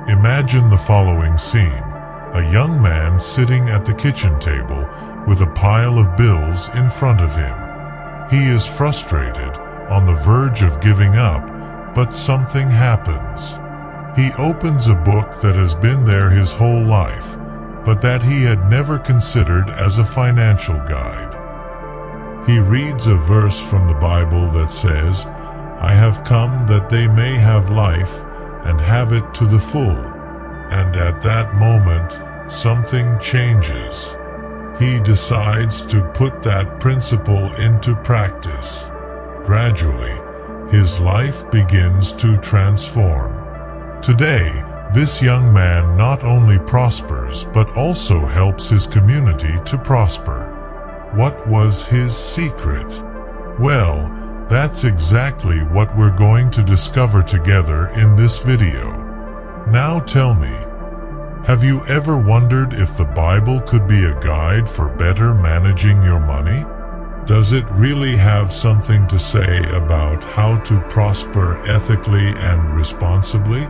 Imagine the following scene. A young man sitting at the kitchen table with a pile of bills in front of him. He is frustrated, on the verge of giving up, but something happens. He opens a book that has been there his whole life, but that he had never considered as a financial guide. He reads a verse from the Bible that says, "I have come that they may have life and have it to the full." And at that moment, something changes. He decides to put that principle into practice. Gradually, his life begins to transform. Today, this young man not only prospers but also helps his community to prosper. What was his secret? Well, that's exactly what we're going to discover together in this video. Now tell me, have you ever wondered if the Bible could be a guide for better managing your money? Does it really have something to say about how to prosper ethically and responsibly?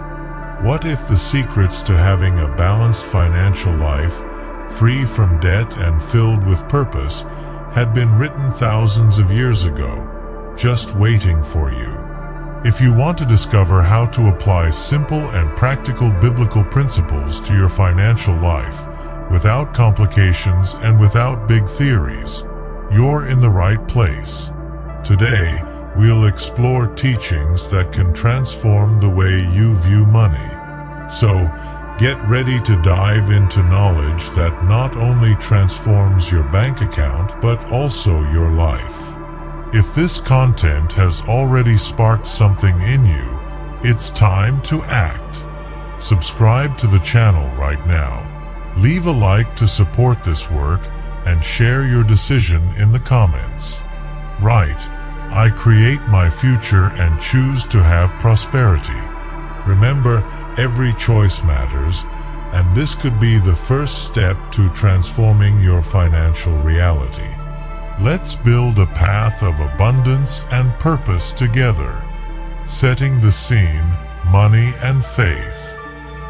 What if the secrets to having a balanced financial life, free from debt and filled with purpose, had been written thousands of years ago, just waiting for you? If you want to discover how to apply simple and practical biblical principles to your financial life, without complications and without big theories, you're in the right place. Today, we'll explore teachings that can transform the way you view money. So, get ready to dive into knowledge that not only transforms your bank account but also your life. If this content has already sparked something in you, it's time to act. Subscribe to the channel right now. Leave a like to support this work and share your decision in the comments. Write, "I create my future and choose to have prosperity." Remember, every choice matters, and this could be the first step to transforming your financial reality. Let's build a path of abundance and purpose together. Setting the scene, money and faith.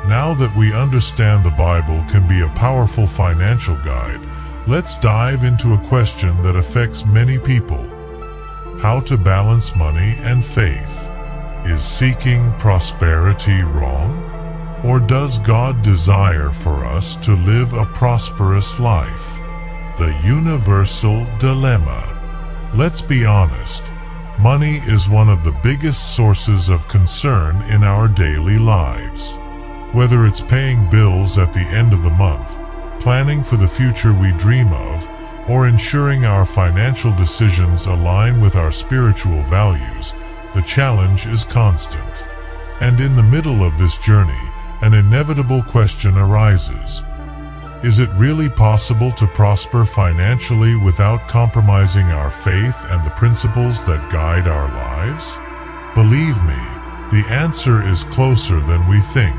Now that we understand the Bible can be a powerful financial guide, let's dive into a question that affects many people. How to balance money and faith. Is seeking prosperity wrong? Or does God desire for us to live a prosperous life? The universal dilemma. Let's be honest, money is one of the biggest sources of concern in our daily lives. Whether it's paying bills at the end of the month, planning for the future we dream of, or ensuring our financial decisions align with our spiritual values, the challenge is constant. And in the middle of this journey, an inevitable question arises. Is it really possible to prosper financially without compromising our faith and the principles that guide our lives? Believe me, the answer is closer than we think,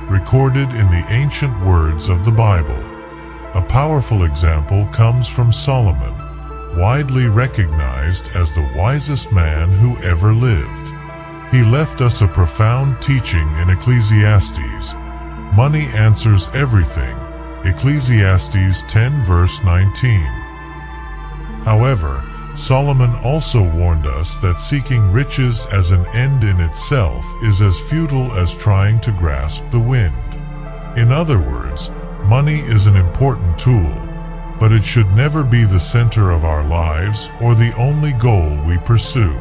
recorded in the ancient words of the Bible. A powerful example comes from Solomon, widely recognized as the wisest man who ever lived. He left us a profound teaching in Ecclesiastes. Money answers everything. Ecclesiastes 10 verse 19. However, Solomon also warned us that seeking riches as an end in itself is as futile as trying to grasp the wind. In other words, money is an important tool, but it should never be the center of our lives or the only goal we pursue.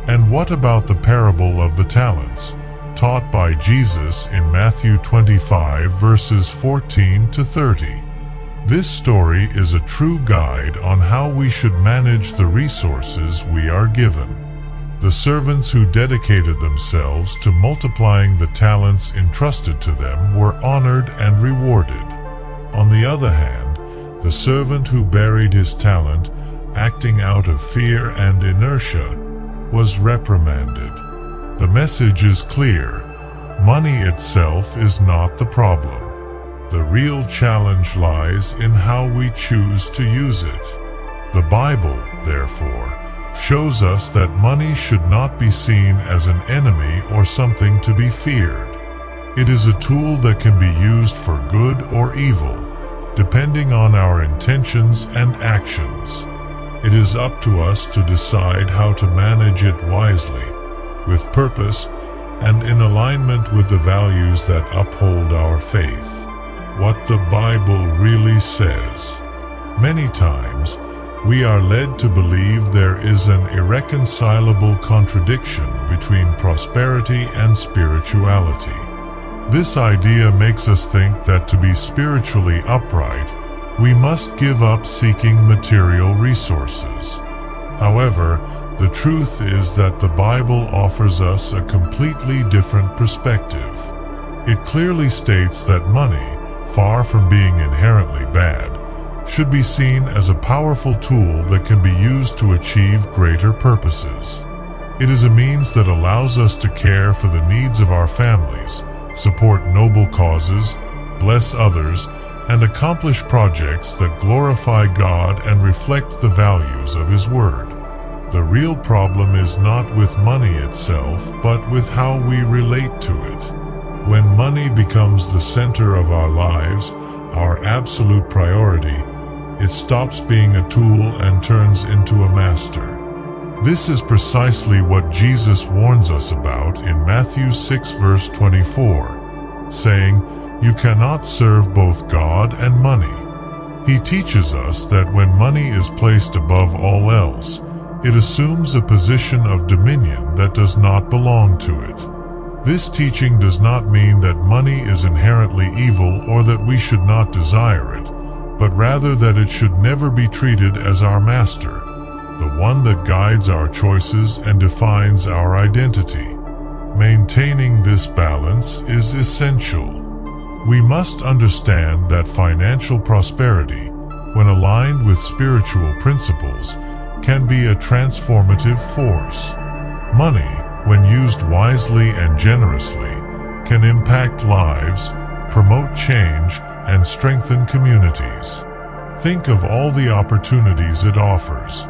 And what about the parable of the talents, taught by Jesus in Matthew 25 verses 14 to 30? This story is a true guide on how we should manage the resources we are given. The servants who dedicated themselves to multiplying the talents entrusted to them were honored and rewarded. On the other hand, the servant who buried his talent, acting out of fear and inertia, was reprimanded. The message is clear. Money itself is not the problem. The real challenge lies in how we choose to use it. The Bible, therefore, shows us that money should not be seen as an enemy or something to be feared. It is a tool that can be used for good or evil, depending on our intentions and actions. It is up to us to decide how to manage it wisely, with purpose, and in alignment with the values that uphold our faith. What the Bible really says. Many times, we are led to believe there is an irreconcilable contradiction between prosperity and spirituality. This idea makes us think that to be spiritually upright, we must give up seeking material resources. However, the truth is that the Bible offers us a completely different perspective. It clearly states that money, far from being inherently bad, should be seen as a powerful tool that can be used to achieve greater purposes. It is a means that allows us to care for the needs of our families, support noble causes, bless others, and accomplish projects that glorify God and reflect the values of His Word. The real problem is not with money itself, but with how we relate to it. When money becomes the center of our lives, our absolute priority, it stops being a tool and turns into a master. This is precisely what Jesus warns us about in Matthew 6 verse 24, saying, "You cannot serve both God and money." He teaches us that when money is placed above all else, it assumes a position of dominion that does not belong to it. This teaching does not mean that money is inherently evil or that we should not desire it, but rather that it should never be treated as our master, the one that guides our choices and defines our identity. Maintaining this balance is essential. We must understand that financial prosperity, when aligned with spiritual principles, can be a transformative force. Money, when used wisely and generously, can impact lives, promote change, and strengthen communities. Think of all the opportunities it offers.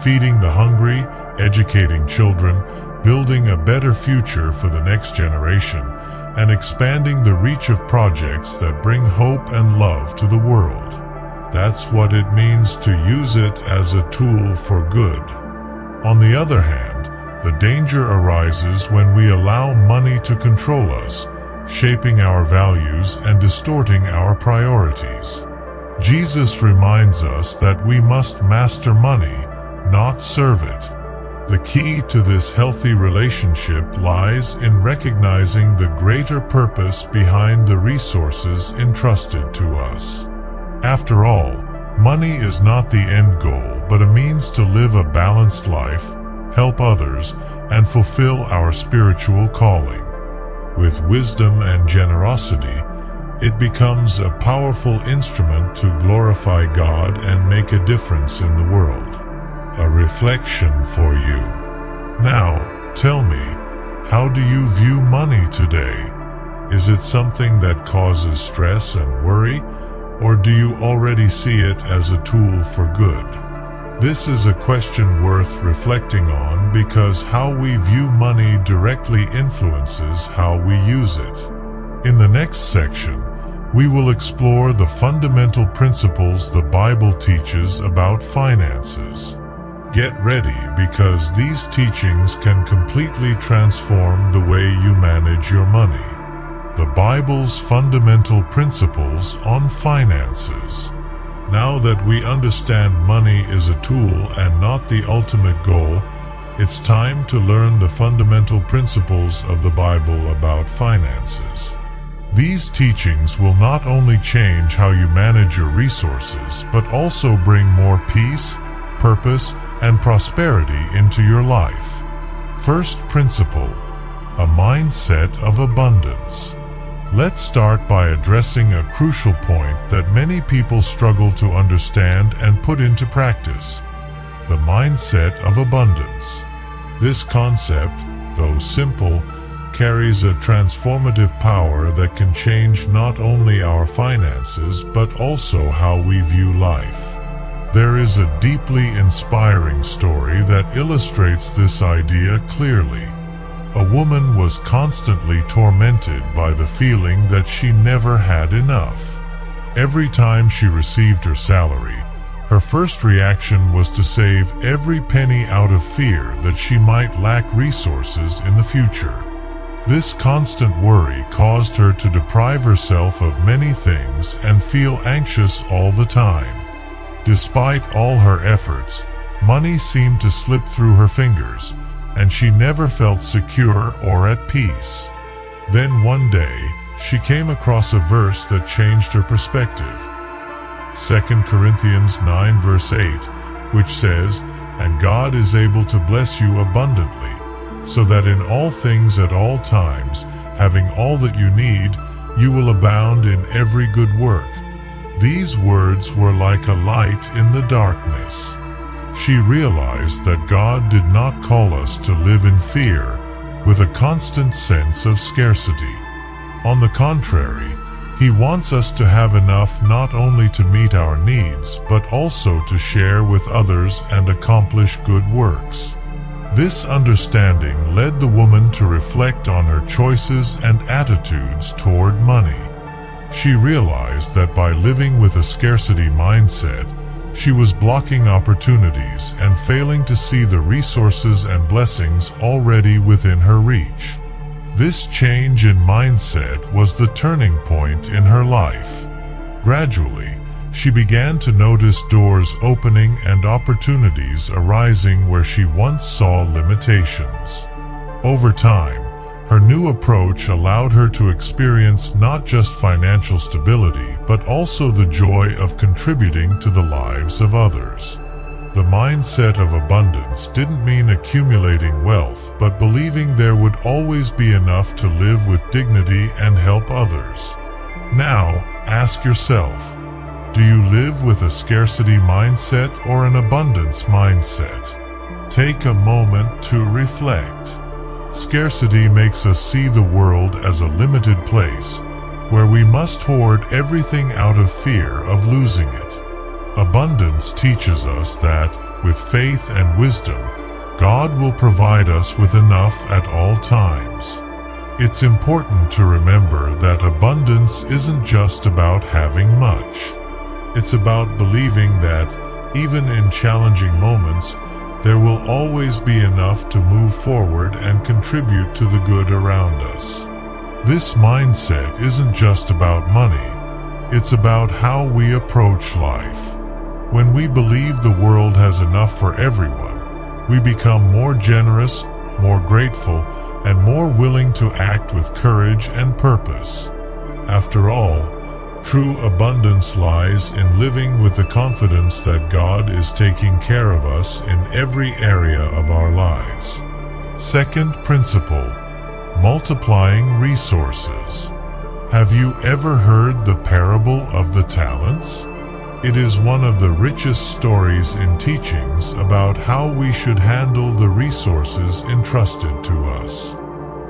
Feeding the hungry, educating children, building a better future for the next generation, and expanding the reach of projects that bring hope and love to the world. That's what it means to use it as a tool for good. On the other hand, the danger arises when we allow money to control us, shaping our values and distorting our priorities. Jesus reminds us that we must master money, not serve it. The key to this healthy relationship lies in recognizing the greater purpose behind the resources entrusted to us. After all, money is not the end goal, but a means to live a balanced life, help others, and fulfill our spiritual calling. With wisdom and generosity, it becomes a powerful instrument to glorify God and make a difference in the world. A reflection for you. Now, tell me, how do you view money today? Is it something that causes stress and worry, or do you already see it as a tool for good? This is a question worth reflecting on because how we view money directly influences how we use it. In the next section, we will explore the fundamental principles the Bible teaches about finances. Get ready because these teachings can completely transform the way you manage your money. The Bible's fundamental principles on finances. Now that we understand money is a tool and not the ultimate goal, it's time to learn the fundamental principles of the Bible about finances. These teachings will not only change how you manage your resources, but also bring more peace, purpose, and prosperity into your life. First principle, a mindset of abundance. Let's start by addressing a crucial point that many people struggle to understand and put into practice: the mindset of abundance. This concept, though simple, carries a transformative power that can change not only our finances but also how we view life. There is a deeply inspiring story that illustrates this idea clearly. A woman was constantly tormented by the feeling that she never had enough. Every time she received her salary, her first reaction was to save every penny out of fear that she might lack resources in the future. This constant worry caused her to deprive herself of many things and feel anxious all the time. Despite all her efforts, money seemed to slip through her fingers, and she never felt secure or at peace. Then one day, she came across a verse that changed her perspective. 2 Corinthians 9 verse 8, which says, "And God is able to bless you abundantly, so that in all things at all times, having all that you need, you will abound in every good work." These words were like a light in the darkness. She realized that God did not call us to live in fear, with a constant sense of scarcity. On the contrary, He wants us to have enough not only to meet our needs, but also to share with others and accomplish good works. This understanding led the woman to reflect on her choices and attitudes toward money. She realized that by living with a scarcity mindset, she was blocking opportunities and failing to see the resources and blessings already within her reach. This change in mindset was the turning point in her life. Gradually, she began to notice doors opening and opportunities arising where she once saw limitations. Over time, her new approach allowed her to experience not just financial stability, but also the joy of contributing to the lives of others. The mindset of abundance didn't mean accumulating wealth, but believing there would always be enough to live with dignity and help others. Now, ask yourself, do you live with a scarcity mindset or an abundance mindset? Take a moment to reflect. Scarcity makes us see the world as a limited place, where we must hoard everything out of fear of losing it. Abundance teaches us that, with faith and wisdom, God will provide us with enough at all times. It's important to remember that abundance isn't just about having much. It's about believing that, even in challenging moments, there will always be enough to move forward and contribute to the good around us. This mindset isn't just about money, it's about how we approach life. When we believe the world has enough for everyone, we become more generous, more grateful, and more willing to act with courage and purpose. After all, true abundance lies in living with the confidence that God is taking care of us in every area of our lives. Second principle, multiplying resources. Have you ever heard the parable of the talents? It is one of the richest stories in teachings about how we should handle the resources entrusted to us.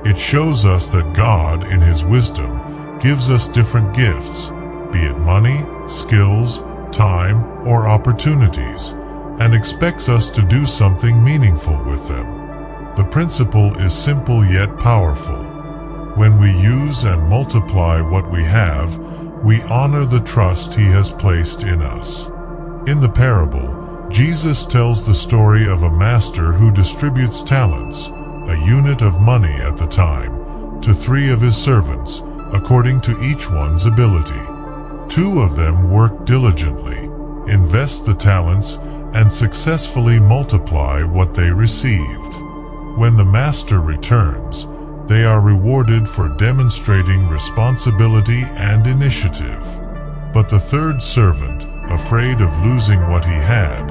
It shows us that God, in His wisdom, gives us different gifts, be it money, skills, time, or opportunities, and expects us to do something meaningful with them. The principle is simple yet powerful. When we use and multiply what we have, we honor the trust He has placed in us. In the parable, Jesus tells the story of a master who distributes talents, a unit of money at the time, to 3 of his servants, according to each one's ability. 2 of them work diligently, invest the talents, and successfully multiply what they received. When the master returns, they are rewarded for demonstrating responsibility and initiative. But the 3rd servant, afraid of losing what he had,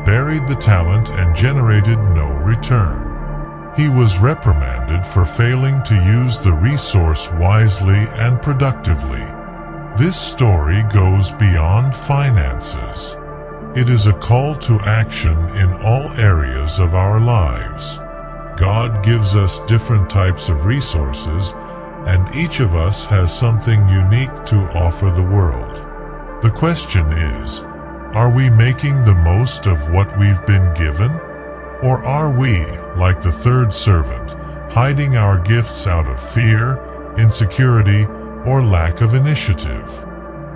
buried the talent and generated no return. He was reprimanded for failing to use the resource wisely and productively. This story goes beyond finances. It is a call to action in all areas of our lives. God gives us different types of resources, and each of us has something unique to offer the world. The question is, are we making the most of what we've been given? Or are we, like the 3rd servant, hiding our gifts out of fear, insecurity, or lack of initiative.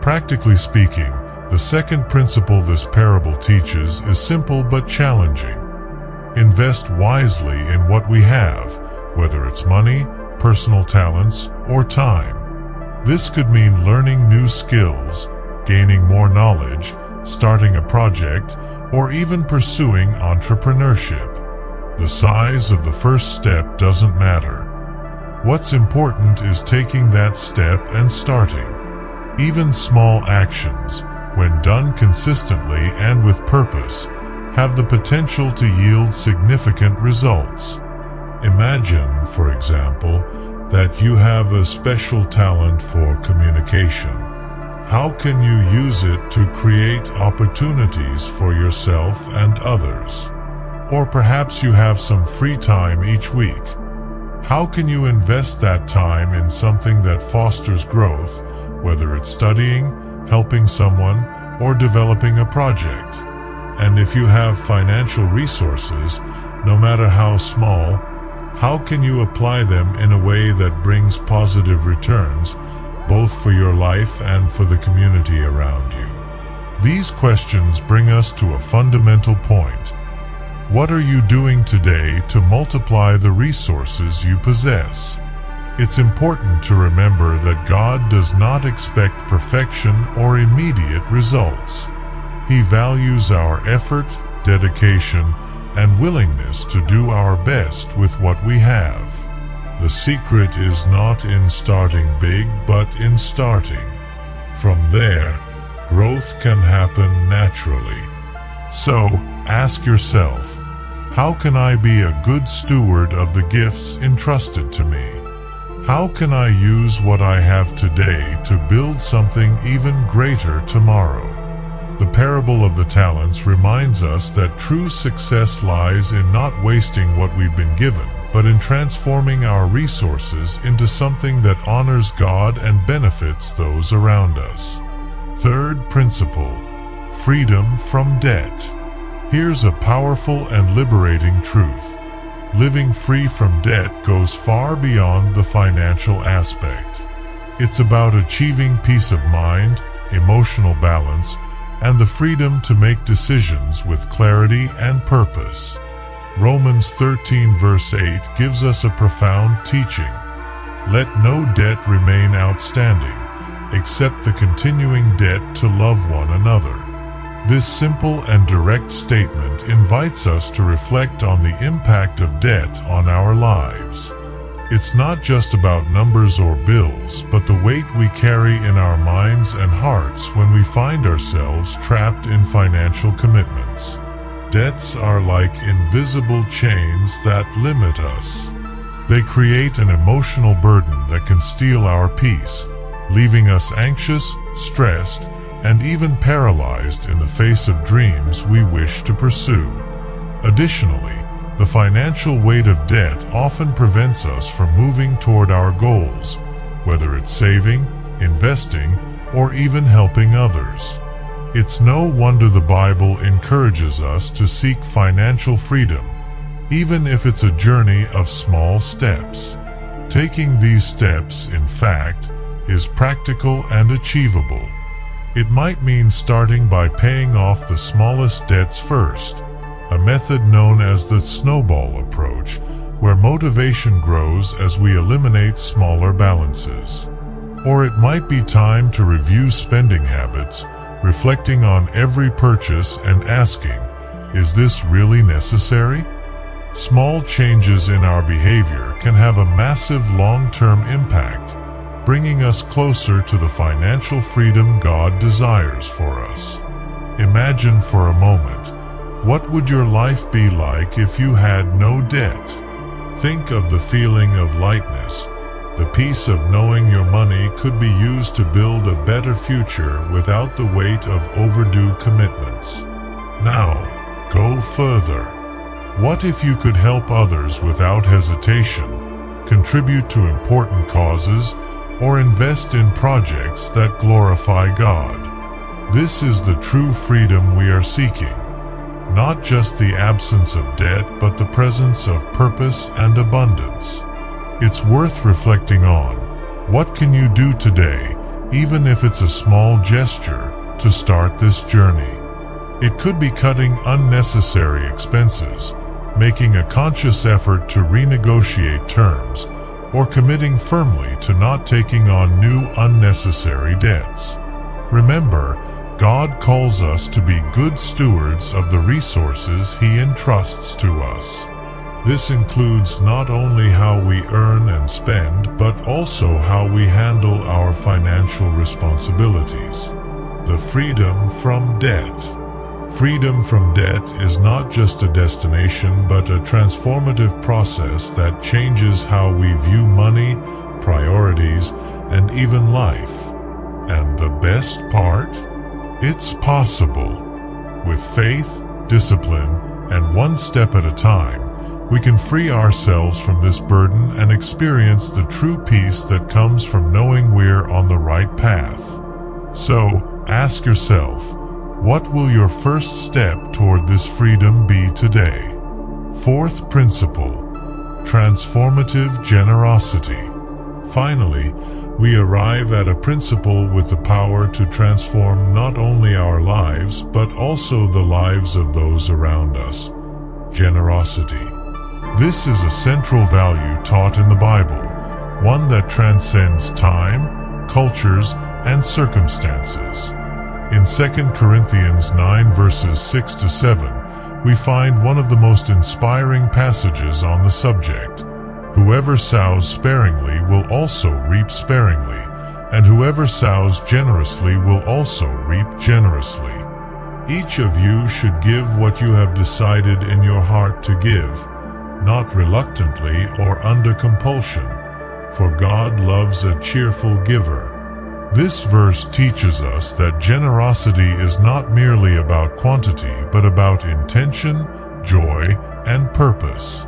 Practically speaking, the second principle this parable teaches is simple but challenging. Invest wisely in what we have, whether it's money, personal talents, or time. This could mean learning new skills, gaining more knowledge, starting a project, or even pursuing entrepreneurship. The size of the first step doesn't matter. What's important is taking that step and starting. Even small actions, when done consistently and with purpose, have the potential to yield significant results. Imagine, for example, that you have a special talent for communication. How can you use it to create opportunities for yourself and others? Or perhaps you have some free time each week. How can you invest that time in something that fosters growth, whether it's studying, helping someone, or developing a project? And if you have financial resources, no matter how small, how can you apply them in a way that brings positive returns, both for your life and for the community around you? These questions bring us to a fundamental point. What are you doing today to multiply the resources you possess? It's important to remember that God does not expect perfection or immediate results. He values our effort, dedication, and willingness to do our best with what we have. The secret is not in starting big, but in starting. From there, growth can happen naturally. So, ask yourself, how can I be a good steward of the gifts entrusted to me? How can I use what I have today to build something even greater tomorrow? The parable of the talents reminds us that true success lies in not wasting what we've been given, but in transforming our resources into something that honors God and benefits those around us. Third principle, freedom from debt. Here's a powerful and liberating truth. Living free from debt goes far beyond the financial aspect. It's about achieving peace of mind, emotional balance, and the freedom to make decisions with clarity and purpose. Romans 13 verse 8 gives us a profound teaching. Let no debt remain outstanding, except the continuing debt to love one another. This simple and direct statement invites us to reflect on the impact of debt on our lives. It's not just about numbers or bills, but the weight we carry in our minds and hearts when we find ourselves trapped in financial commitments. Debts are like invisible chains that limit us. They create an emotional burden that can steal our peace, leaving us anxious, stressed, and even paralyzed in the face of dreams we wish to pursue. Additionally, the financial weight of debt often prevents us from moving toward our goals, whether it's saving, investing, or even helping others. It's no wonder the Bible encourages us to seek financial freedom, even if it's a journey of small steps. Taking these steps, in fact, is practical and achievable. It might mean starting by paying off the smallest debts first, a method known as the snowball approach, where motivation grows as we eliminate smaller balances. Or it might be time to review spending habits, reflecting on every purchase and asking, is this really necessary? Small changes in our behavior can have a massive long-term impact, bringing us closer to the financial freedom God desires for us. Imagine for a moment, what would your life be like if you had no debt? Think of the feeling of lightness, the peace of knowing your money could be used to build a better future without the weight of overdue commitments. Now, go further. What if you could help others without hesitation, contribute to important causes, or invest in projects that glorify God? This is the true freedom we are seeking. not just the absence of debt, but the presence of purpose and abundance. It's worth reflecting on. What can you do today, even if it's a small gesture, to start this journey? It could be cutting unnecessary expenses, making a conscious effort to renegotiate terms, or committing firmly to not taking on new unnecessary debts. Remember, God calls us to be good stewards of the resources He entrusts to us. This includes not only how we earn and spend, but also how we handle our financial responsibilities. The freedom from debt. Freedom from debt is not just a destination, but a transformative process that changes how we view money, priorities, and even life. And the best part? It's possible. With faith, discipline, and one step at a time, we can free ourselves from this burden and experience the true peace that comes from knowing we're on the right path. So, ask yourself, what will your first step toward this freedom be today? Fourth principle, transformative generosity. Finally, we arrive at a principle with the power to transform not only our lives, but also the lives of those around us. Generosity. This is a central value taught in the Bible, one that transcends time, cultures, and circumstances. In 2 Corinthians 9 verses 6 to 7, we find one of the most inspiring passages on the subject. Whoever sows sparingly will also reap sparingly, and whoever sows generously will also reap generously. Each of you should give what you have decided in your heart to give, not reluctantly or under compulsion, for God loves a cheerful giver. This verse teaches us that generosity is not merely about quantity, but about intention, joy, and purpose.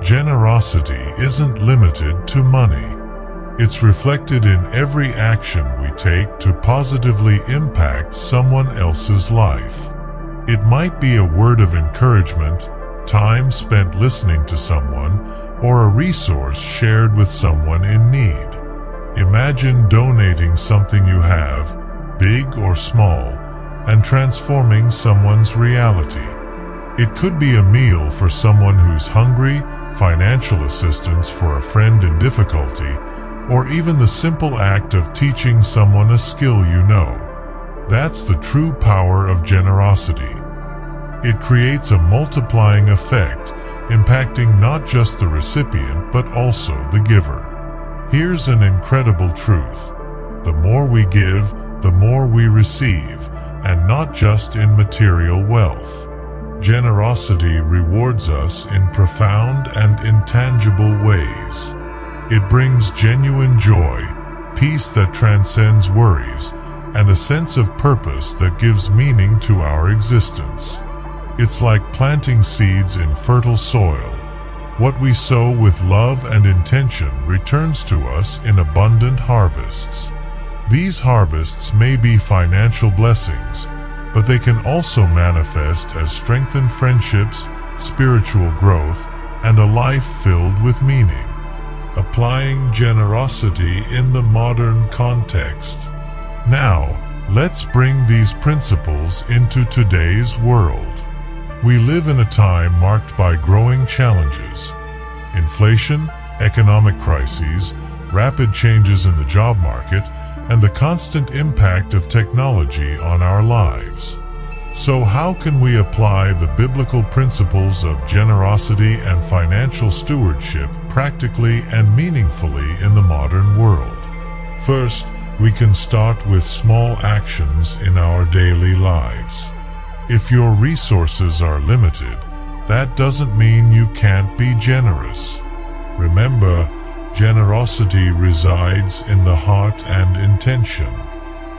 Generosity isn't limited to money. It's reflected in every action we take to positively impact someone else's life. It might be a word of encouragement, time spent listening to someone, or a resource shared with someone in need. Imagine donating something you have, big or small, and transforming someone's reality. It could be a meal for someone who's hungry, financial assistance for a friend in difficulty, or even the simple act of teaching someone a skill you know. That's the true power of generosity. It creates a multiplying effect, impacting not just the recipient but also the giver. Here's an incredible truth. The more we give, the more we receive, and not just in material wealth. Generosity rewards us in profound and intangible ways. It brings genuine joy, peace that transcends worries, and a sense of purpose that gives meaning to our existence. It's like planting seeds in fertile soil. What we sow with love and intention returns to us in abundant harvests. These harvests may be financial blessings, but they can also manifest as strengthened friendships, spiritual growth, and a life filled with meaning. Applying generosity in the modern context. Now, let's bring these principles into today's world. We live in a time marked by growing challenges. Inflation, economic crises, rapid changes in the job market, and the constant impact of technology on our lives. So how can we apply the biblical principles of generosity and financial stewardship practically and meaningfully in the modern world? First, we can start with small actions in our daily lives. If your resources are limited, that doesn't mean you can't be generous. Remember, generosity resides in the heart and intention.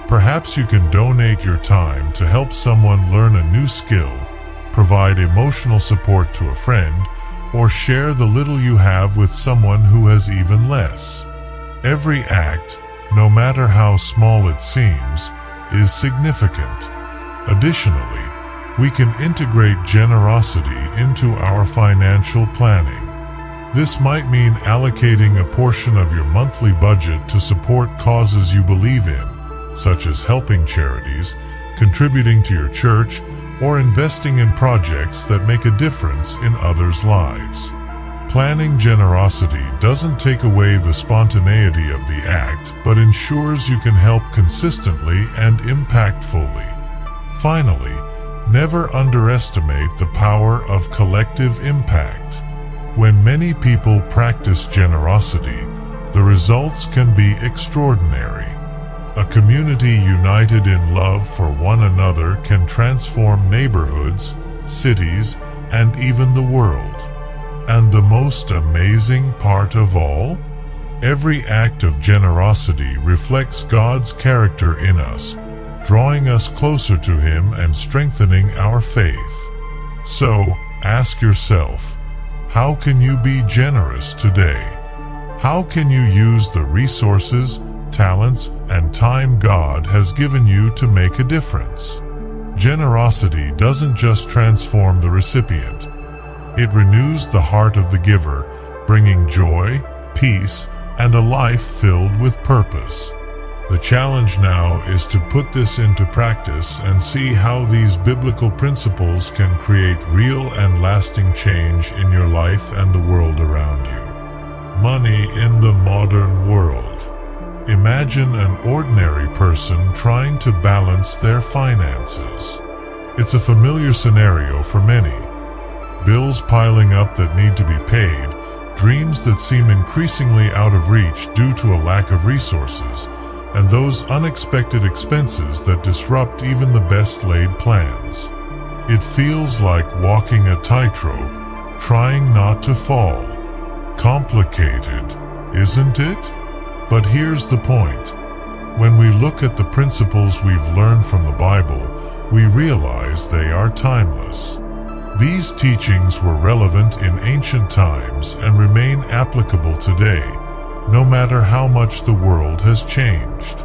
Perhaps you can donate your time to help someone learn a new skill, provide emotional support to a friend, or share the little you have with someone who has even less. Every act, no matter how small it seems, is significant. Additionally, We can integrate generosity into our financial planning. This might mean allocating a portion of your monthly budget to support causes you believe in, such as helping charities, contributing to your church, or investing in projects that make a difference in others' lives. Planning generosity doesn't take away the spontaneity of the act, but ensures you can help consistently and impactfully. Finally, never underestimate the power of collective impact. When many people practice generosity, the results can be extraordinary. A community united in love for one another can transform neighborhoods, cities, and even the world. And the most amazing part of all? Every act of generosity reflects God's character in us, drawing us closer to Him and strengthening our faith. So, ask yourself, how can you be generous today? How can you use the resources, talents, and time God has given you to make a difference? Generosity doesn't just transform the recipient. It renews the heart of the giver, bringing joy, peace, and a life filled with purpose. The challenge now is to put this into practice and see how these biblical principles can create real and lasting change in your life and the world around you. Money in the modern world. Imagine an ordinary person trying to balance their finances. It's a familiar scenario for many. Bills piling up that need to be paid, dreams that seem increasingly out of reach due to a lack of resources, and those unexpected expenses that disrupt even the best laid plans. It feels like walking a tightrope, trying not to fall. Complicated, isn't it? But here's the point. When we look at the principles we've learned from the Bible, we realize they are timeless. These teachings were relevant in ancient times and remain applicable today, no matter how much the world has changed.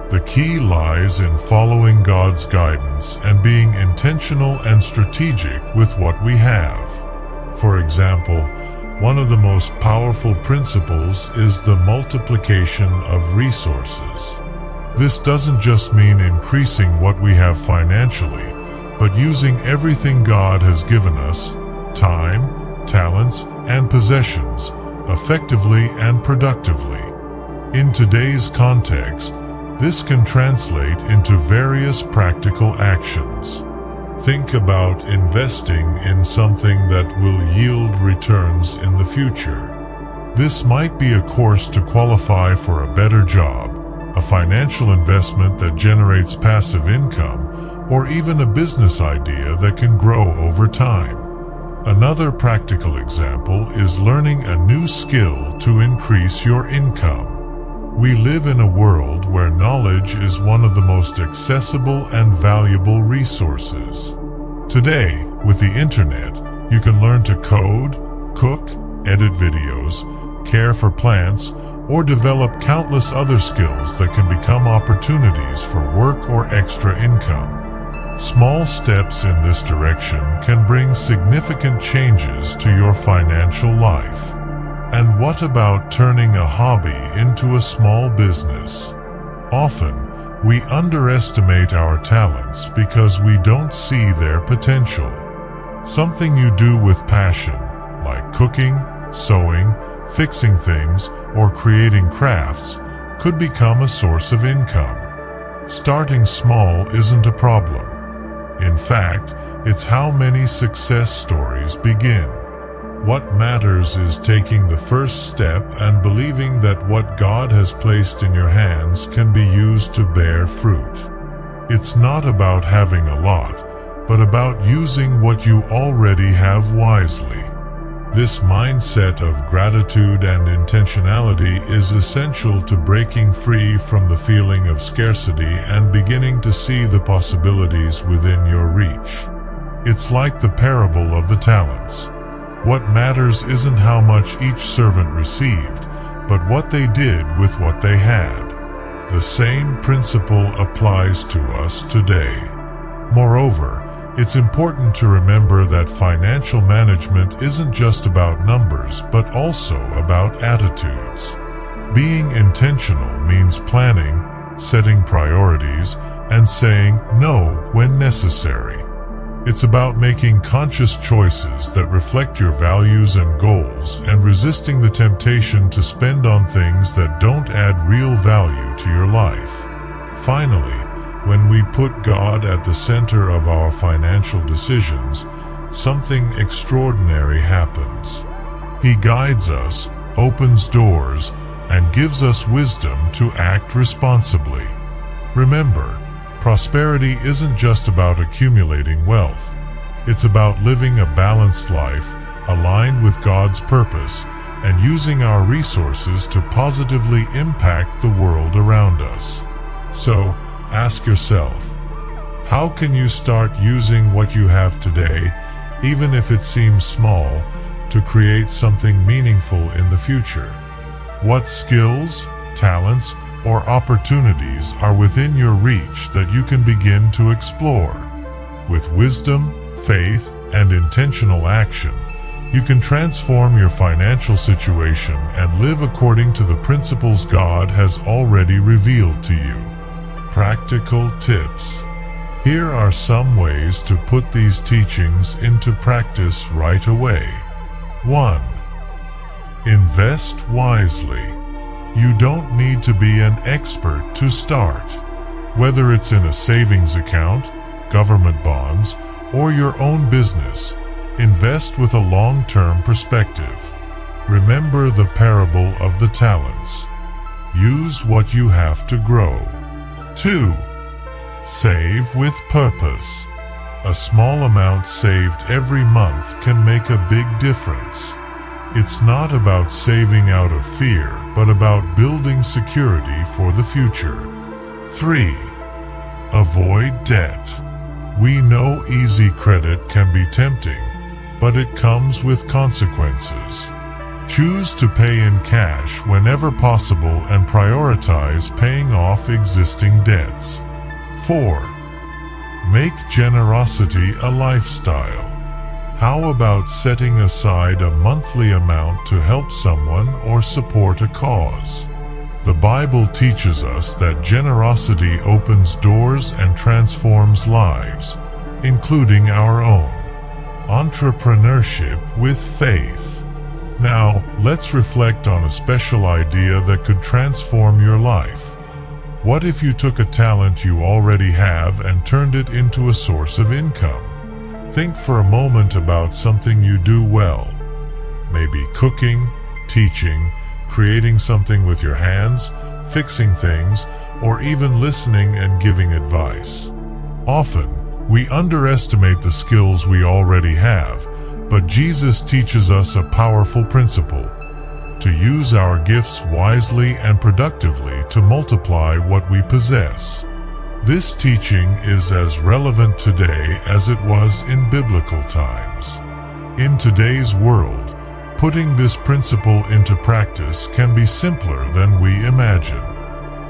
The key lies in following God's guidance and being intentional and strategic with what we have. For example, one of the most powerful principles is the multiplication of resources. This doesn't just mean increasing what we have financially, but using everything God has given us, time, talents, and possessions, effectively and productively. In today's context, this can translate into various practical actions. Think about investing in something that will yield returns in the future. This might be a course to qualify for a better job, a financial investment that generates passive income, or even a business idea that can grow over time. Another practical example is learning a new skill to increase your income. We live in a world where knowledge is one of the most accessible and valuable resources. Today, with the internet, you can learn to code, cook, edit videos, care for plants, or develop countless other skills that can become opportunities for work or extra income. Small steps in this direction can bring significant changes to your financial life. And what about turning a hobby into a small business? Often, we underestimate our talents because we don't see their potential. Something you do with passion, like cooking, sewing, fixing things, or creating crafts, could become a source of income. Starting small isn't a problem. In fact, it's how many success stories begin. What matters is taking the first step and believing that what God has placed in your hands can be used to bear fruit. It's not about having a lot, but about using what you already have wisely. This mindset of gratitude and intentionality is essential to breaking free from the feeling of scarcity and beginning to see the possibilities within your reach. It's like the parable of the talents. What matters isn't how much each servant received, but what they did with what they had. The same principle applies to us today. Moreover, It's important to remember that financial management isn't just about numbers, but also about attitudes. Being intentional means planning, setting priorities, and saying no when necessary. It's about making conscious choices that reflect your values and goals and resisting the temptation to spend on things that don't add real value to your life. Finally, when we put God at the center of our financial decisions, something extraordinary happens. He guides us, opens doors, and gives us wisdom to act responsibly. Remember, prosperity isn't just about accumulating wealth. It's about living a balanced life, aligned with God's purpose, and using our resources to positively impact the world around us. So, ask yourself, how can you start using what you have today, even if it seems small, to create something meaningful in the future? What skills, talents, or opportunities are within your reach that you can begin to explore? With wisdom, faith, and intentional action, you can transform your financial situation and live according to the principles God has already revealed to you. Practical tips. Here are some ways to put these teachings into practice right away. 1. Invest wisely. You don't need to be an expert to start. Whether it's in a savings account, government bonds, or your own business, invest with a long-term perspective. Remember the parable of the talents. Use what you have to grow. 2. Save with purpose. A small amount saved every month can make a big difference. It's not about saving out of fear, but about building security for the future. 3. Avoid debt. We know easy credit can be tempting, but it comes with consequences. Choose to pay in cash whenever possible and prioritize paying off existing debts. 4. Make generosity a lifestyle. How about setting aside a monthly amount to help someone or support a cause? The Bible teaches us that generosity opens doors and transforms lives, including our own. Entrepreneurship with faith. Now, let's reflect on a special idea that could transform your life. What if you took a talent you already have and turned it into a source of income? Think for a moment about something you do well. Maybe cooking, teaching, creating something with your hands, fixing things, or even listening and giving advice. Often, we underestimate the skills we already have, but Jesus teaches us a powerful principle: to use our gifts wisely and productively to multiply what we possess. This teaching is as relevant today as it was in biblical times. In today's world, putting this principle into practice can be simpler than we imagine.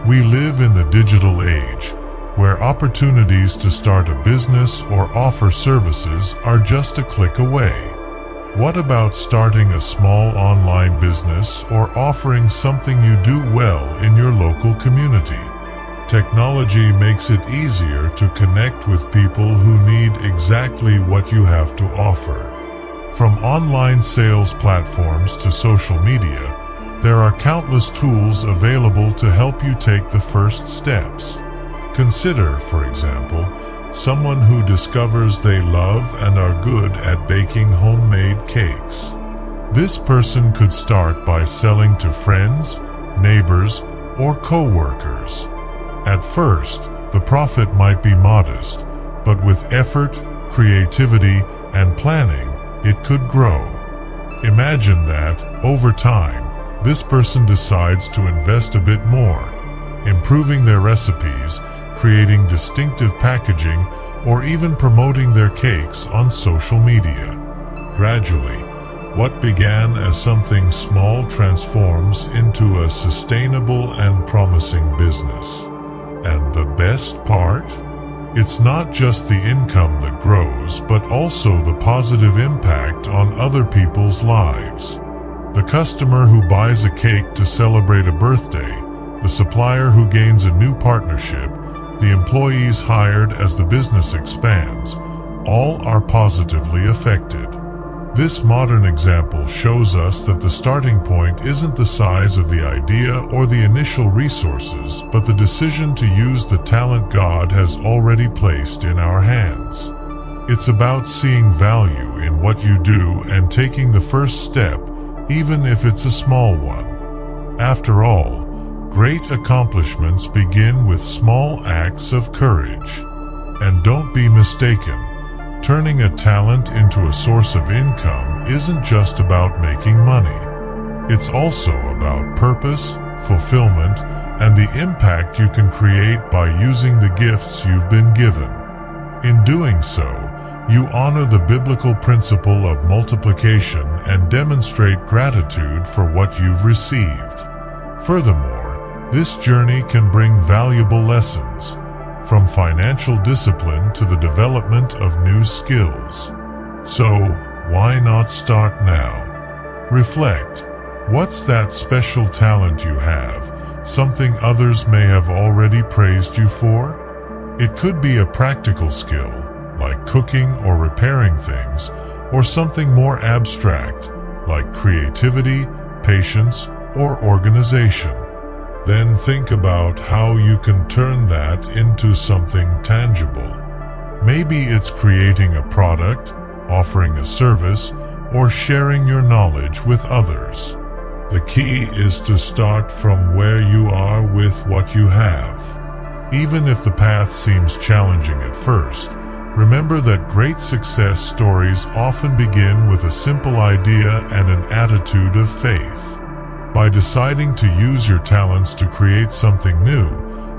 We live in the digital age, where opportunities to start a business or offer services are just a click away. What about starting a small online business or offering something you do well in your local community? Technology makes it easier to connect with people who need exactly what you have to offer. From online sales platforms to social media, there are countless tools available to help you take the first steps. Consider, for example, someone who discovers they love and are good at baking homemade cakes. This person could start by selling to friends, neighbors, or co-workers. At first, the profit might be modest, but with effort, creativity, and planning, it could grow. Imagine that, over time, this person decides to invest a bit more, improving their recipes, creating distinctive packaging, or even promoting their cakes on social media. Gradually, what began as something small transforms into a sustainable and promising business. And the best part? It's not just the income that grows, but also the positive impact on other people's lives. The customer who buys a cake to celebrate a birthday, the supplier who gains a new partnership, the employees hired as the business expands, all are positively affected. This modern example shows us that the starting point isn't the size of the idea or the initial resources, but the decision to use the talent God has already placed in our hands. It's about seeing value in what you do and taking the first step, even if it's a small one. After all, great accomplishments begin with small acts of courage. And don't be mistaken, turning a talent into a source of income isn't just about making money. It's also about purpose, fulfillment, and the impact you can create by using the gifts you've been given. In doing so, you honor the biblical principle of multiplication and demonstrate gratitude for what you've received. Furthermore, this journey can bring valuable lessons, from financial discipline to the development of new skills. So, why not start now? Reflect. What's that special talent you have, something others may have already praised you for? It could be a practical skill, like cooking or repairing things, or something more abstract, like creativity, patience, or organization. Then think about how you can turn that into something tangible. Maybe it's creating a product, offering a service, or sharing your knowledge with others. The key is to start from where you are with what you have. Even if the path seems challenging at first, remember that great success stories often begin with a simple idea and an attitude of faith. By deciding to use your talents to create something new,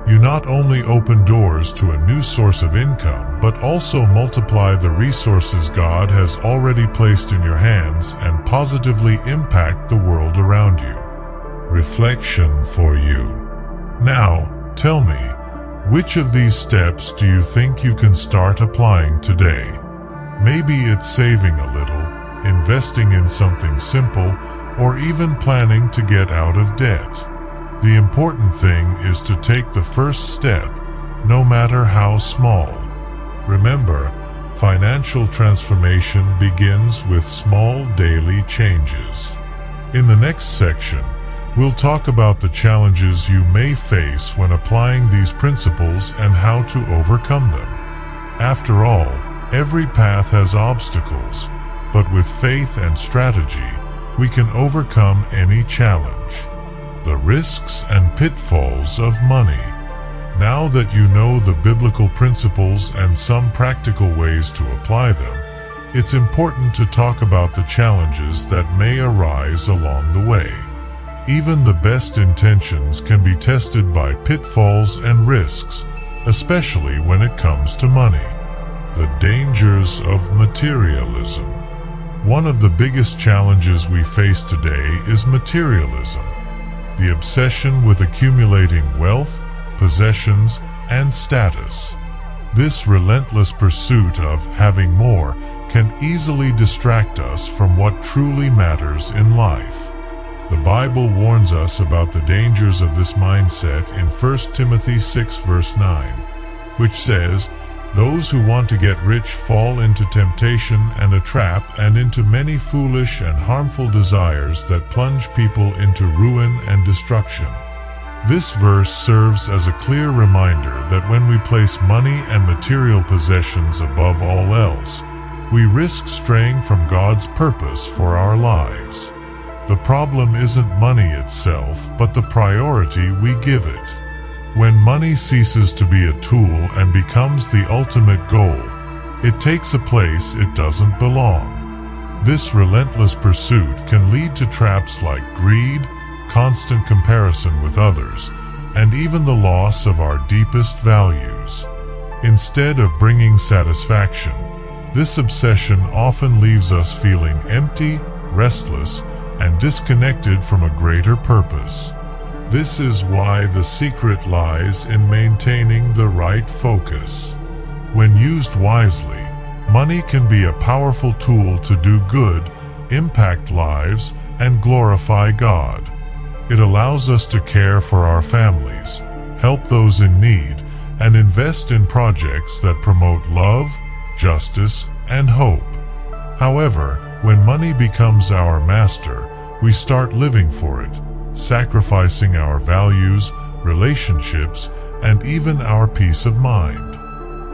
you not only open doors to a new source of income, but also multiply the resources God has already placed in your hands and positively impact the world around you. Reflection for you. Now, tell me, which of these steps do you think you can start applying today? Maybe it's saving a little, investing in something simple, or even planning to get out of debt. The important thing is to take the first step, no matter how small. Remember, financial transformation begins with small daily changes. In the next section, we'll talk about the challenges you may face when applying these principles and how to overcome them. After all, every path has obstacles, but with faith and strategy, we can overcome any challenge. The risks and pitfalls of money. Now that you know the biblical principles and some practical ways to apply them, it's important to talk about the challenges that may arise along the way. Even the best intentions can be tested by pitfalls and risks, especially when it comes to money. The dangers of materialism. One of the biggest challenges we face today is materialism, the obsession with accumulating wealth, possessions, and status. This relentless pursuit of having more can easily distract us from what truly matters in life. The Bible warns us about the dangers of this mindset in 1 Timothy 6 verse 9, which says, "Those who want to get rich fall into temptation and a trap and into many foolish and harmful desires that plunge people into ruin and destruction." This verse serves as a clear reminder that when we place money and material possessions above all else, we risk straying from God's purpose for our lives. The problem isn't money itself, but the priority we give it. When money ceases to be a tool and becomes the ultimate goal, it takes a place it doesn't belong. This relentless pursuit can lead to traps like greed, constant comparison with others, and even the loss of our deepest values. Instead of bringing satisfaction, this obsession often leaves us feeling empty, restless, and disconnected from a greater purpose. This is why the secret lies in maintaining the right focus. When used wisely, money can be a powerful tool to do good, impact lives, and glorify God. It allows us to care for our families, help those in need, and invest in projects that promote love, justice, and hope. However, when money becomes our master, we start living for it, sacrificing our values, relationships, and even our peace of mind.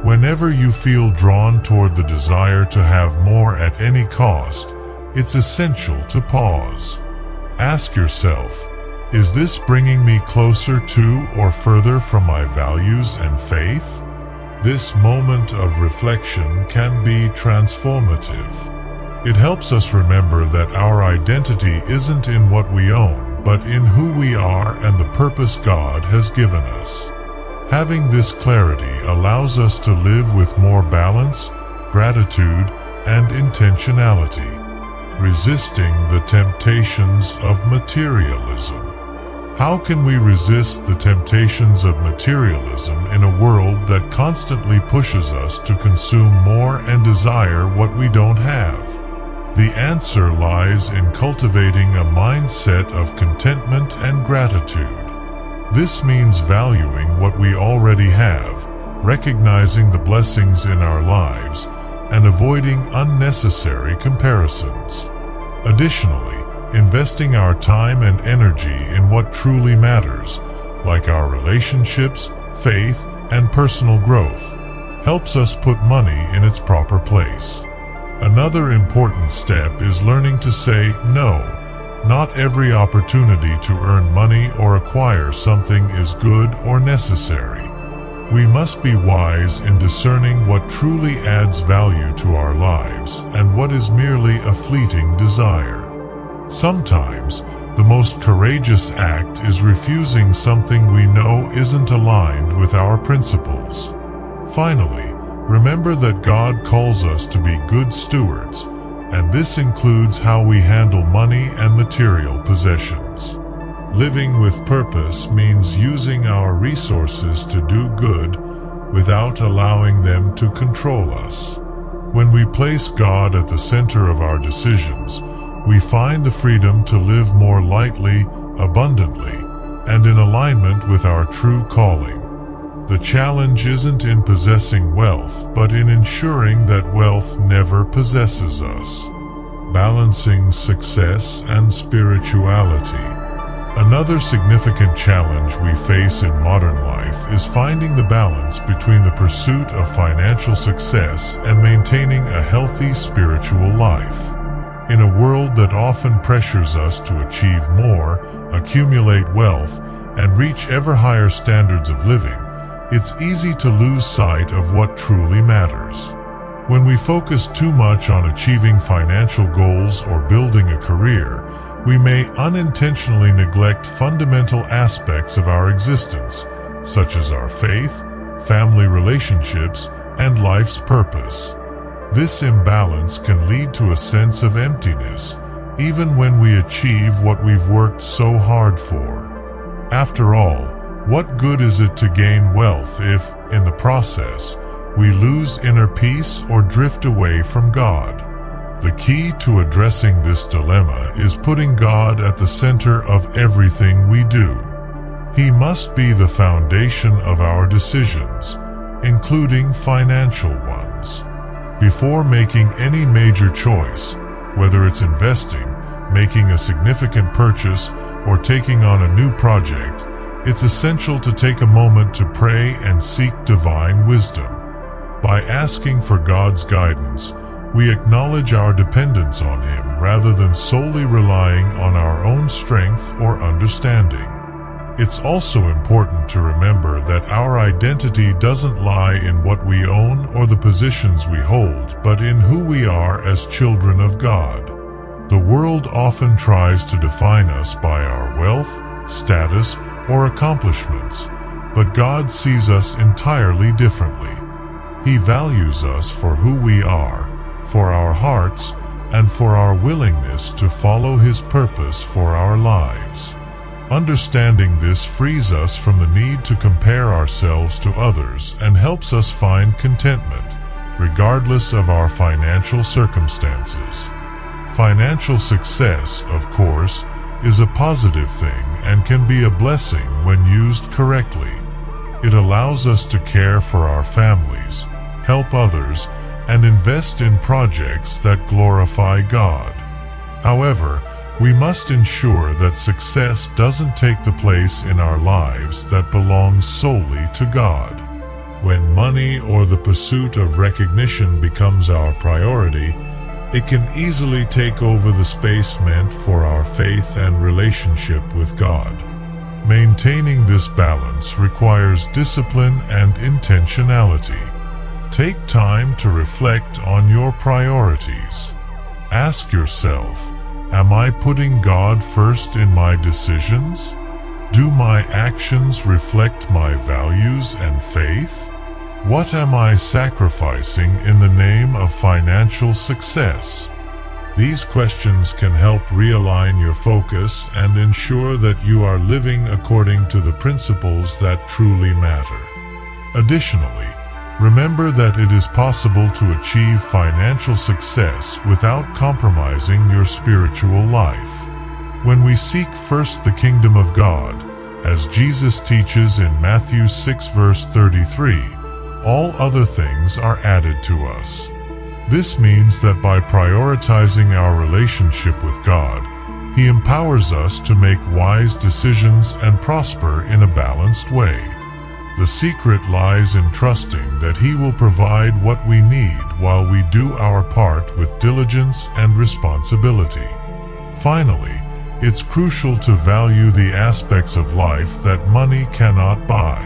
Whenever you feel drawn toward the desire to have more at any cost, it's essential to pause. Ask yourself, is this bringing me closer to or further from my values and faith? This moment of reflection can be transformative. It helps us remember that our identity isn't in what we own, but in who we are and the purpose God has given us. Having this clarity allows us to live with more balance, gratitude, and intentionality, resisting the temptations of materialism. How can we resist the temptations of materialism in a world that constantly pushes us to consume more and desire what we don't have? The answer lies in cultivating a mindset of contentment and gratitude. This means valuing what we already have, recognizing the blessings in our lives, and avoiding unnecessary comparisons. Additionally, investing our time and energy in what truly matters, like our relationships, faith, and personal growth, helps us put money in its proper place. Another important step is learning to say no. Not every opportunity to earn money or acquire something is good or necessary. We must be wise in discerning what truly adds value to our lives and what is merely a fleeting desire. Sometimes, the most courageous act is refusing something we know isn't aligned with our principles. Finally, remember that God calls us to be good stewards, and this includes how we handle money and material possessions. Living with purpose means using our resources to do good without allowing them to control us. When we place God at the center of our decisions, we find the freedom to live more lightly, abundantly, and in alignment with our true calling. The challenge isn't in possessing wealth, but in ensuring that wealth never possesses us. Balancing success and spirituality. Another significant challenge we face in modern life is finding the balance between the pursuit of financial success and maintaining a healthy spiritual life. In a world that often pressures us to achieve more, accumulate wealth, and reach ever higher standards of living, it's easy to lose sight of what truly matters. When we focus too much on achieving financial goals or building a career, we may unintentionally neglect fundamental aspects of our existence, such as our faith, family relationships, and life's purpose. This imbalance can lead to a sense of emptiness, even when we achieve what we've worked so hard for. After all, what good is it to gain wealth if, in the process, we lose inner peace or drift away from God? The key to addressing this dilemma is putting God at the center of everything we do. He must be the foundation of our decisions, including financial ones. Before making any major choice, whether it's investing, making a significant purchase, or taking on a new project, it's essential to take a moment to pray and seek divine wisdom. By asking for God's guidance, we acknowledge our dependence on Him rather than solely relying on our own strength or understanding. It's also important to remember that our identity doesn't lie in what we own or the positions we hold, but in who we are as children of God. The world often tries to define us by our wealth, status, or accomplishments, but God sees us entirely differently. He values us for who we are, for our hearts, and for our willingness to follow His purpose for our lives. Understanding this frees us from the need to compare ourselves to others and helps us find contentment, regardless of our financial circumstances. Financial success, of course, is a positive thing and can be a blessing when used correctly. It allows us to care for our families, help others, and invest in projects that glorify God. However, we must ensure that success doesn't take the place in our lives that belongs solely to God. When money or the pursuit of recognition becomes our priority, it can easily take over the space meant for our faith and relationship with God. Maintaining this balance requires discipline and intentionality. Take time to reflect on your priorities. Ask yourself, am I putting God first in my decisions? Do my actions reflect my values and faith? What am I sacrificing in the name of financial success? These questions can help realign your focus and ensure that you are living according to the principles that truly matter. Additionally, remember that it is possible to achieve financial success without compromising your spiritual life. When we seek first the kingdom of God, as Jesus teaches in Matthew 6 verse 33, all other things are added to us. This means that by prioritizing our relationship with God, He empowers us to make wise decisions and prosper in a balanced way. The secret lies in trusting that He will provide what we need while we do our part with diligence and responsibility. Finally, it's crucial to value the aspects of life that money cannot buy.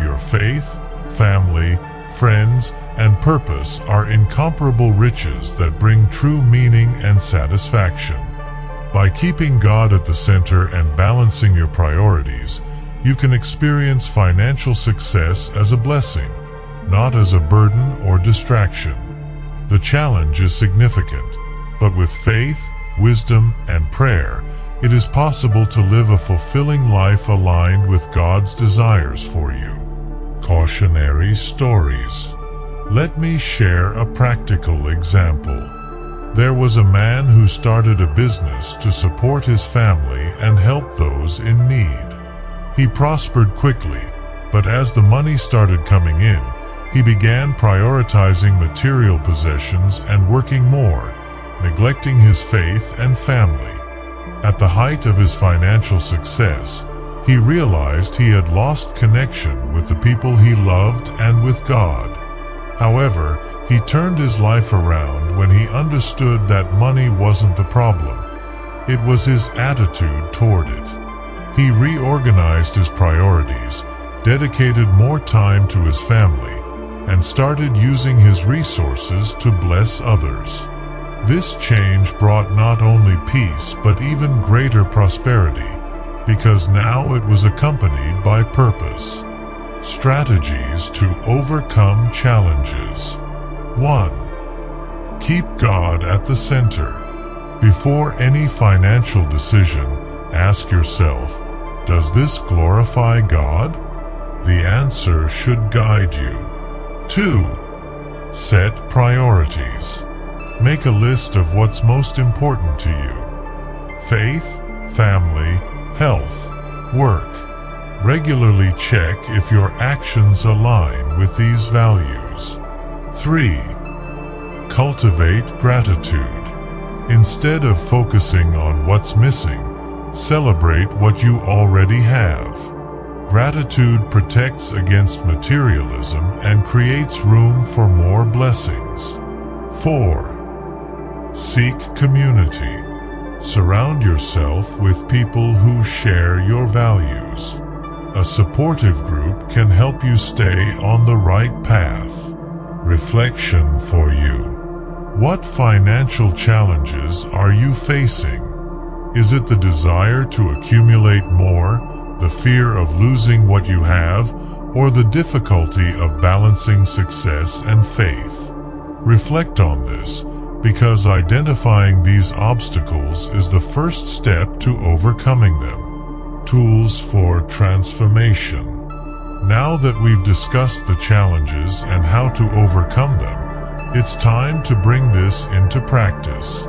Your faith, family, friends, and purpose are incomparable riches that bring true meaning and satisfaction. By keeping God at the center and balancing your priorities, you can experience financial success as a blessing, not as a burden or distraction. The challenge is significant, but with faith, wisdom, and prayer, it is possible to live a fulfilling life aligned with God's desires for you. Cautionary stories. Let me share a practical example. There was a man who started a business to support his family and help those in need. He prospered quickly, but as the money started coming in, he began prioritizing material possessions and working more, neglecting his faith and family. At the height of his financial success, he realized he had lost connection with the people he loved and with God. However, he turned his life around when he understood that money wasn't the problem. It was his attitude toward it. He reorganized his priorities, dedicated more time to his family, and started using his resources to bless others. This change brought not only peace but even greater prosperity, because now it was accompanied by purpose. Strategies to overcome challenges. 1. Keep God at the center. Before any financial decision, ask yourself, does this glorify God? The answer should guide you. 2. Set priorities. Make a list of what's most important to you. Faith, family, health, work. Regularly check if your actions align with these values. 3. Cultivate gratitude. Instead of focusing on what's missing, celebrate what you already have. Gratitude protects against materialism and creates room for more blessings. 4. Seek community. Surround yourself with people who share your values. A supportive group can help you stay on the right path. Reflection for you. What financial challenges are you facing? Is it the desire to accumulate more, the fear of losing what you have, or the difficulty of balancing success and faith? Reflect on this, because identifying these obstacles is the first step to overcoming them. tools for transformation. Now that we've discussed the challenges and how to overcome them, it's time to bring this into practice.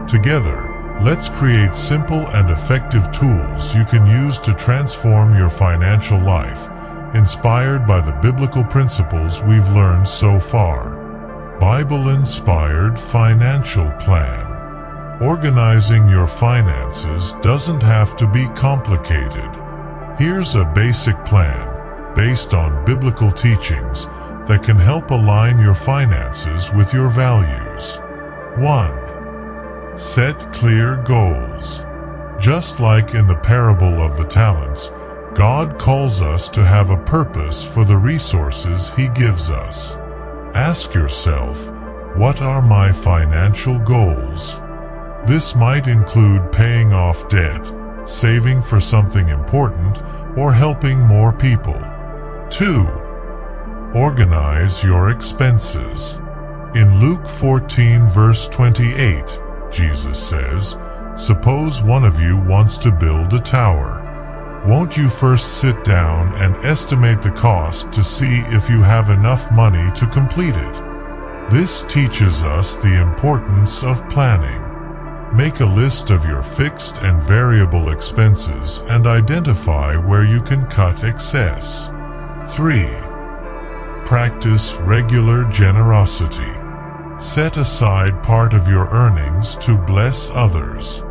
Together, let's create simple and effective tools you can use to transform your financial life, inspired by the biblical principles we've learned so far. Bible-inspired financial plan. Organizing your finances doesn't have to be complicated. Here's a basic plan based on biblical teachings that can help align your finances with your values. 1. Set clear goals. Just like in the parable of the talents, God calls us to have a purpose for the resources He gives us. Ask yourself, what are my financial goals? This might include paying off debt, saving for something important, or helping more people. 2. Organize your expenses. In Luke 14 verse 28, Jesus says, "Suppose one of you wants to build a tower. Won't you first sit down and estimate the cost to see if you have enough money to complete it?" This teaches us the importance of planning. Make a list of your fixed and variable expenses and identify where you can cut excess. 3. Practice regular generosity. Set aside part of your earnings to bless others.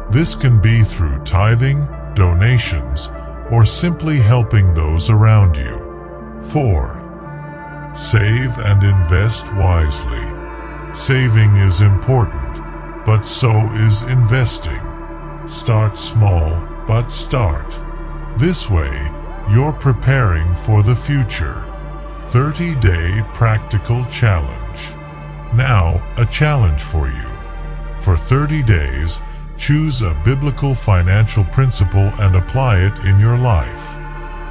This can be through tithing, donations, or simply helping those around you. 4. Save and invest wisely. Saving is important, but so is investing. Start small, but start. This way, you're preparing for the future. 30-day practical challenge. Now, a challenge for you. For 30 days, choose a biblical financial principle and apply it in your life.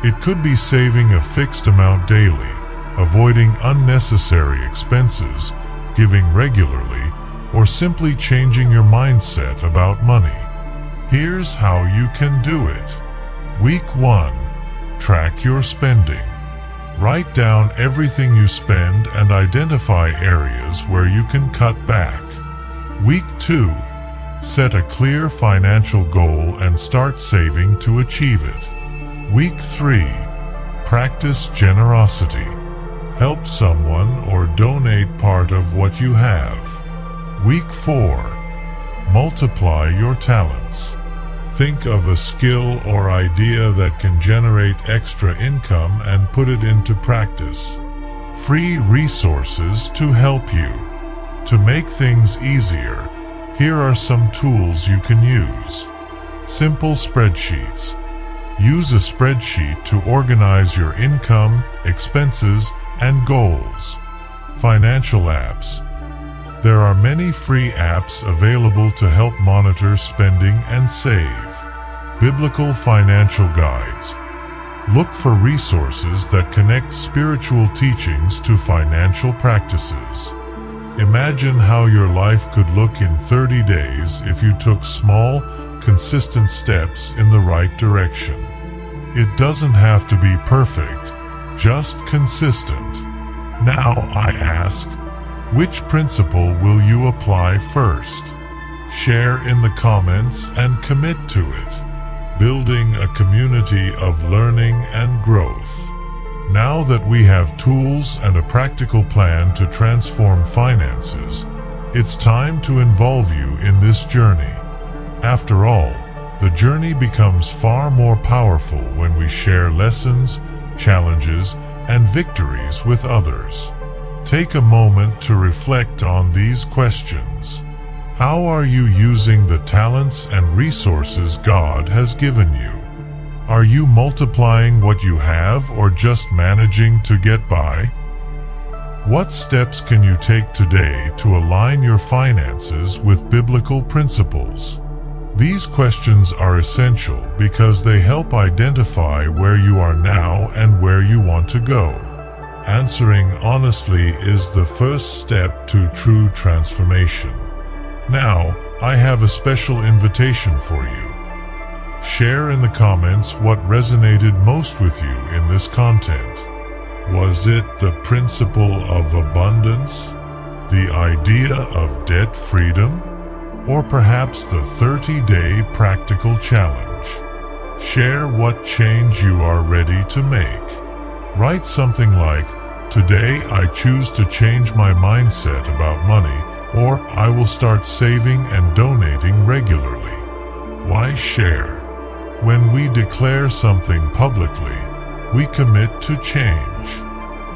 It could be saving a fixed amount daily, avoiding unnecessary expenses, giving regularly, or simply changing your mindset about money. Here's how you can do it. Week 1. Track your spending. Write down everything you spend and identify areas where you can cut back. Week 2. Set a clear financial goal and start saving to achieve it. Week 3. Practice generosity. Help someone or donate part of what you have. Week 4. Multiply your talents. Think of a skill or idea that can generate extra income and put it into practice. Free resources to help you. To make things easier, here are some tools you can use. Simple spreadsheets. Use a spreadsheet to organize your income, expenses, and goals. Financial apps. There are many free apps available to help monitor spending and save. Biblical financial guides. Look for resources that connect spiritual teachings to financial practices. Imagine how your life could look in 30 days if you took small, consistent steps in the right direction. It doesn't have to be perfect, just consistent. Now I ask, which principle will you apply first? Share in the comments and commit to it. Building a community of learning and growth. Now that we have tools and a practical plan to transform finances, it's time to involve you in this journey. After all, the journey becomes far more powerful when we share lessons, challenges, and victories with others. Take a moment to reflect on these questions. How are you using the talents and resources God has given you? Are you multiplying what you have or just managing to get by? What steps can you take today to align your finances with biblical principles? These questions are essential because they help identify where you are now and where you want to go. Answering honestly is the first step to true transformation. Now, I have a special invitation for you. Share in the comments what resonated most with you in this content. Was it the principle of abundance, the idea of debt freedom, or perhaps the 30-day practical challenge? Share what change you are ready to make. Write something like, "Today I choose to change my mindset about money," or "I will start saving and donating regularly." Why share? When we declare something publicly, we commit to change.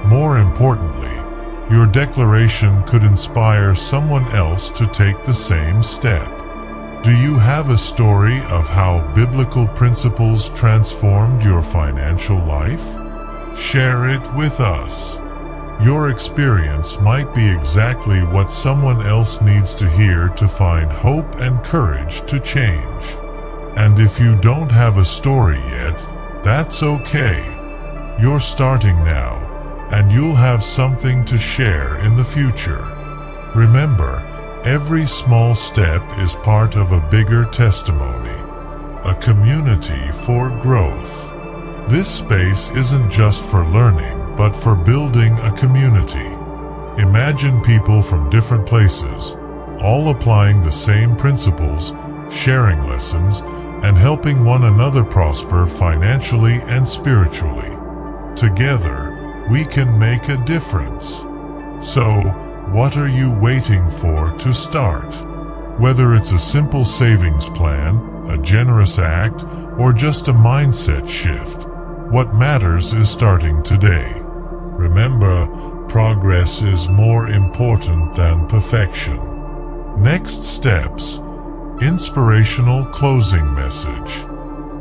More importantly, your declaration could inspire someone else to take the same step. Do you have a story of how biblical principles transformed your financial life? Share it with us. Your experience might be exactly what someone else needs to hear to find hope and courage to change. And if you don't have a story yet, that's okay. You're starting now, and you'll have something to share in the future. Remember, every small step is part of a bigger testimony, a community for growth. This space isn't just for learning, but for building a community. Imagine people from different places, all applying the same principles, sharing lessons, and helping one another prosper financially and spiritually. Together, we can make a difference. So, what are you waiting for to start? Whether it's a simple savings plan, a generous act, or just a mindset shift, what matters is starting today. Remember, progress is more important than perfection. Next steps. Inspirational closing message.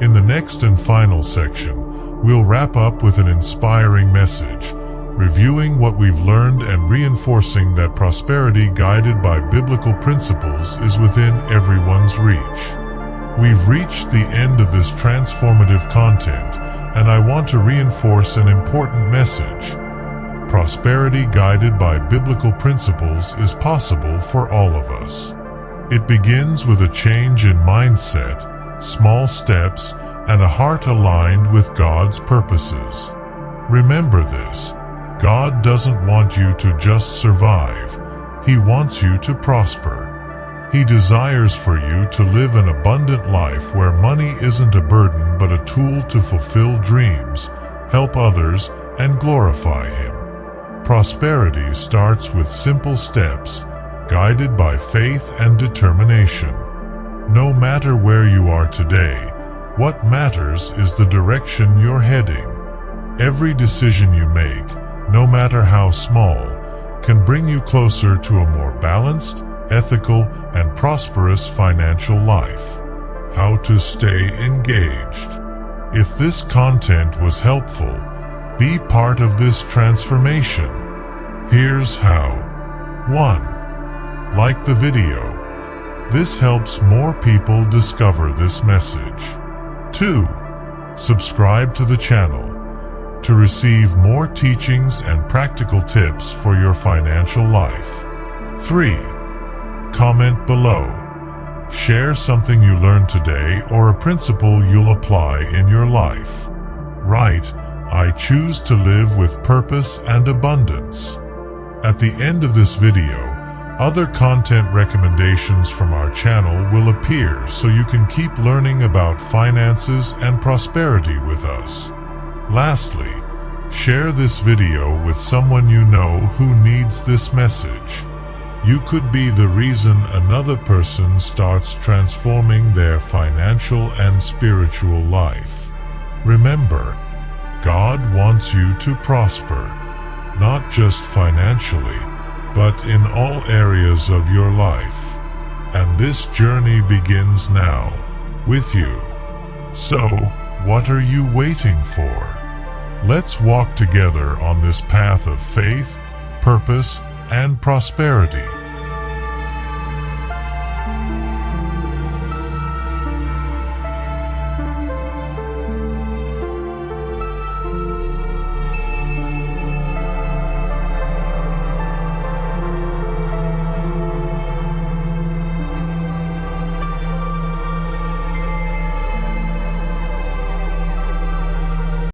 In the next and final section, we'll wrap up with an inspiring message, reviewing what we've learned and reinforcing that prosperity guided by biblical principles is within everyone's reach. We've reached the end of this transformative content, and I want to reinforce an important message. Prosperity guided by biblical principles is possible for all of us. It begins with a change in mindset, small steps, and a heart aligned with God's purposes. Remember this: God doesn't want you to just survive. He wants you to prosper. He desires for you to live an abundant life where money isn't a burden but a tool to fulfill dreams, help others, and glorify Him. Prosperity starts with simple steps, guided by faith and determination. No matter where you are today, what matters is the direction you're heading. Every decision you make, no matter how small, can bring you closer to a more balanced, ethical, and prosperous financial life. How to stay engaged. If this content was helpful, be part of this transformation. Here's how. 1. Like the video. This helps more people discover this message. 2. Subscribe to the channel to receive more teachings and practical tips for your financial life. 3. Comment below. Share something you learned today or a principle you'll apply in your life. Write, "I choose to live with purpose and abundance." At the end of this video, other content recommendations from our channel will appear so you can keep learning about finances and prosperity with us. Lastly, share this video with someone you know who needs this message. You could be the reason another person starts transforming their financial and spiritual life. Remember, God wants you to prosper, not just financially, but in all areas of your life. And this journey begins now, with you. So, what are you waiting for? Let's walk together on this path of faith, purpose, and prosperity.